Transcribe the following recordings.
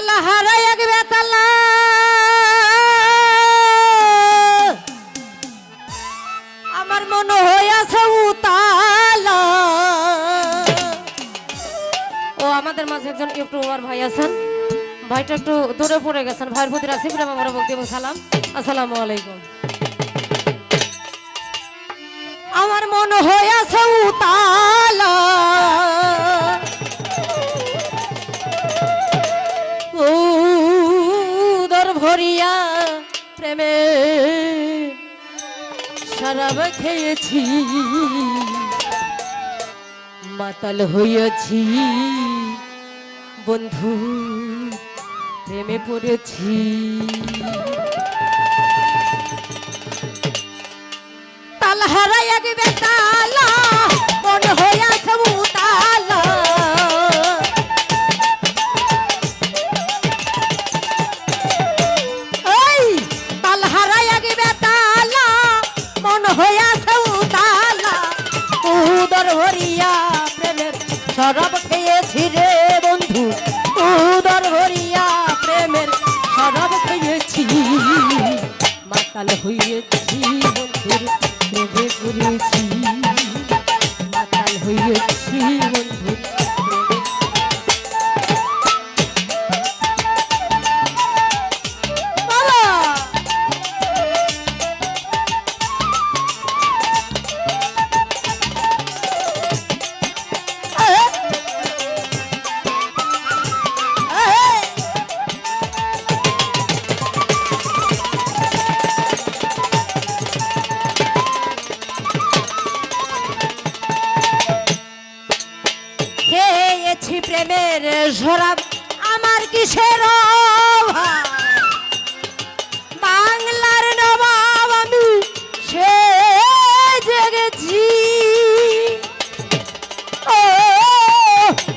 তালা হারাই এক বেতালা আমার মনে হইয়াছে উতালা। ও আমাদের মাঝে একজন ইউটিউবার ভাই আছেন, ভাইটা একটু দূরে পড়ে গেছেন। ভাইয়ের প্রতি রাখছি প্রেম আমার ভক্তি এবং সালাম। আসসালামু আলাইকুম। আমার মনে হইয়াছে উতালা উদর ভরিয়া প্রেমে শরাব খেয়েছি, মাতাল হইয়াছি বন্ধু প্রেমে পড়েছি। তালা হারাই এক বেতালা মন হইয়াছে উতালা, ওই তালা হারাই এক বেতালা মন হইয়াছে উতালা উদর ভরিয়া প্রেমের শরাব খেয়েছি রে বন্ধু, উদর ভরিয়া প্রেমের শরাব খেয়েছি, মাতাল হইয়েছি বন্ধুর প্রেমে পড়েছি, মাতাল হইয়েছি বন্ধুর প্রেমে। বাবা খেয়েছি প্রেমের শরাব আমার কিসের অভাব, বাংলার নবাব আমি সে জেগেছি। ও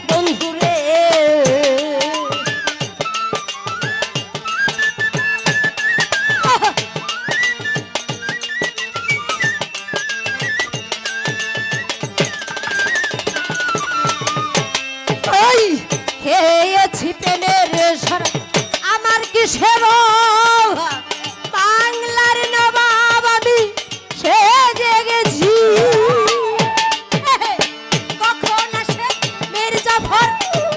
বন্ধুরে খেয়েছি প্রেমের শরাব আমার কিসের অভাব, বাংলার নবাব আমি সে জেগেছি। কখন আসে মির্জাফর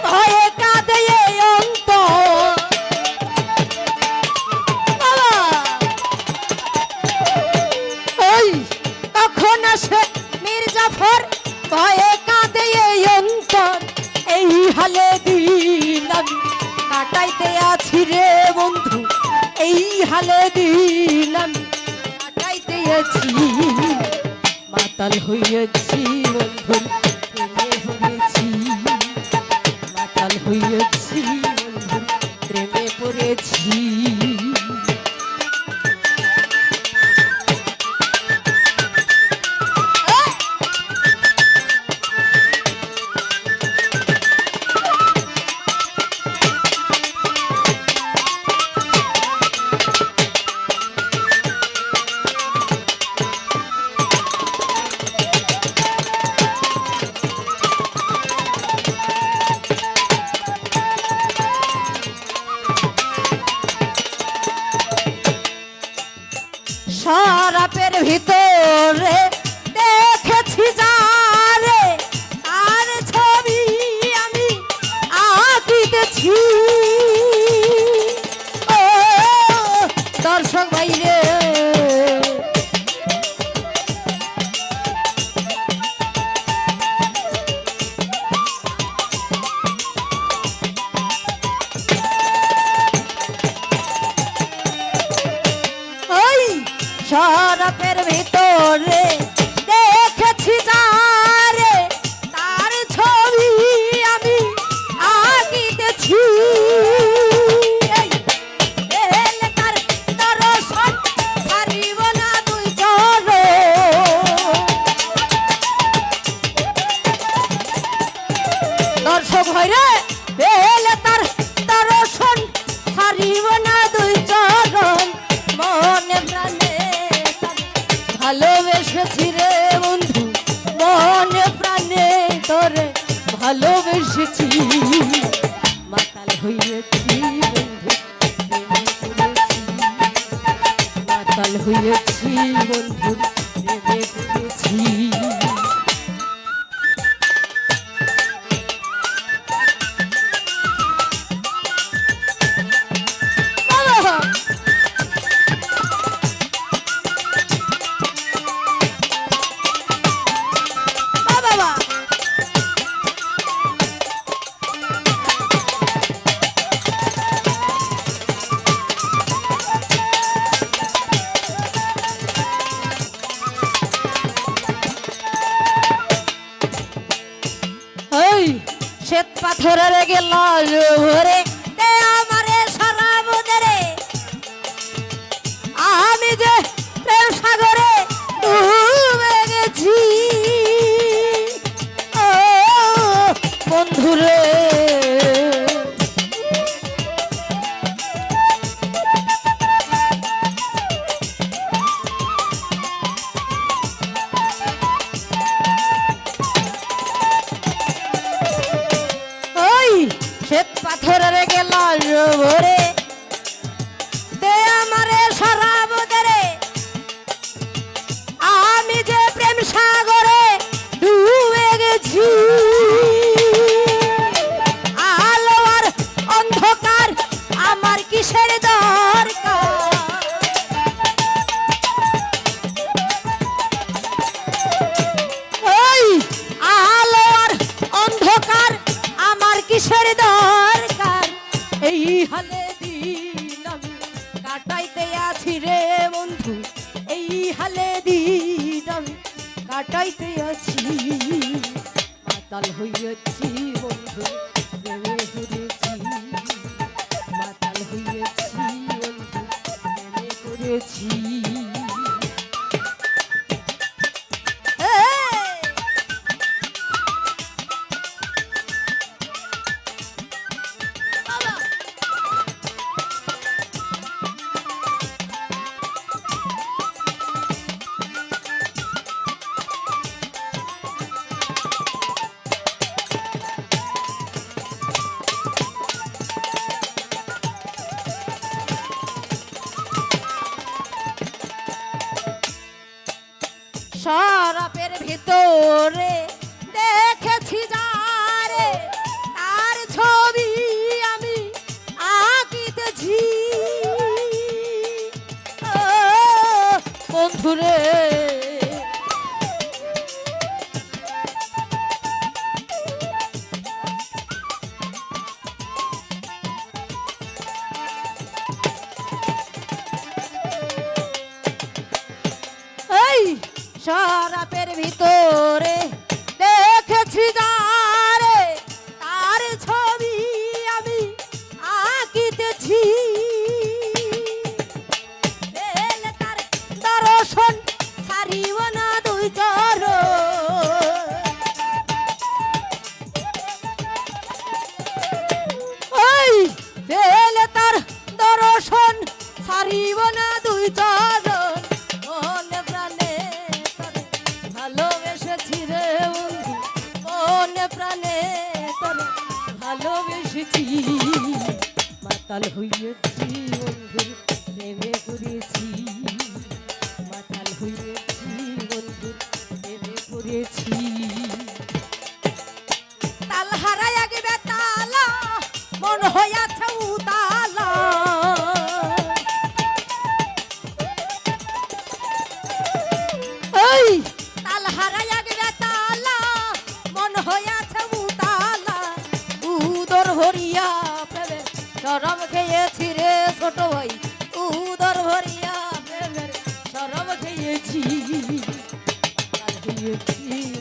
ভয়ে কাঁদে অন্তর, ওই কখন আসে মির্জাফর ভয়ে কাঁদে অন্তর, এই হালে দিন আমি কাটাইতে আছি রে বন্ধু, এই হালে দিন আমি কাটাইতে আছি, মাতাল হইয়াছি বন্ধুর প্রেমে পড়েছি, মাতাল হইয়াছি বন্ধুর প্রেমে পড়েছি। ভরে দে আমারে শরাব দে রে আমি যে প্রেম সাগরে ডুবে গেছি ও বন্ধুরে শ্বেত পাথরের গেলাস ভরে দে আমারে শরাব দে রে আমি যে প্রেম সাগরে ডুবে গেছি আলো আর অন্ধকার আমার কিসের দরকার ওই আলো আর অন্ধকার আমার কিসের দরকার এই হালে দিন আমি কাটাইতে আছি রে বন্ধু এই হালে দিন আমি কাটাইতে আছি মাতাল হইয়াছি বন্ধু প্রেমে করেছি মাতাল হইয়াছি বন্ধু প্রেমে করেছি শরাবের ভিতরে দেখেছি যারে তার ছবি আমি আঁকিতেছি ও বন্ধুরে শরাবের ভিতরে দেখেছি যারে তার ছবি আমি আঁকিতেছি তার দর্শন সারিব না দুই চর ওই বেলে তার দর্শন সারিব না দুই চর ভালোবেসেছি রে বন্ধু মনে প্রাণে তোর ভালোবেসেছি মাতাল হইয়াছি বন্ধু প্রেমে করেছি মাতাল হইয়াছি বন্ধু প্রেমে করেছি তাল হারাইয়া গেবে তালা মন হইয়াছে উতালা এই হারাইয়া গেলে তালা মন হইয়াছে উতালা উদর ভরিয়া প্রেমের শরম খেয়েছি রে ছোট ভাই উদর ভরিয়া প্রেমের শরম খেয়েছি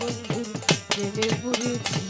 বন্ধুর প্রেমে পড়েছি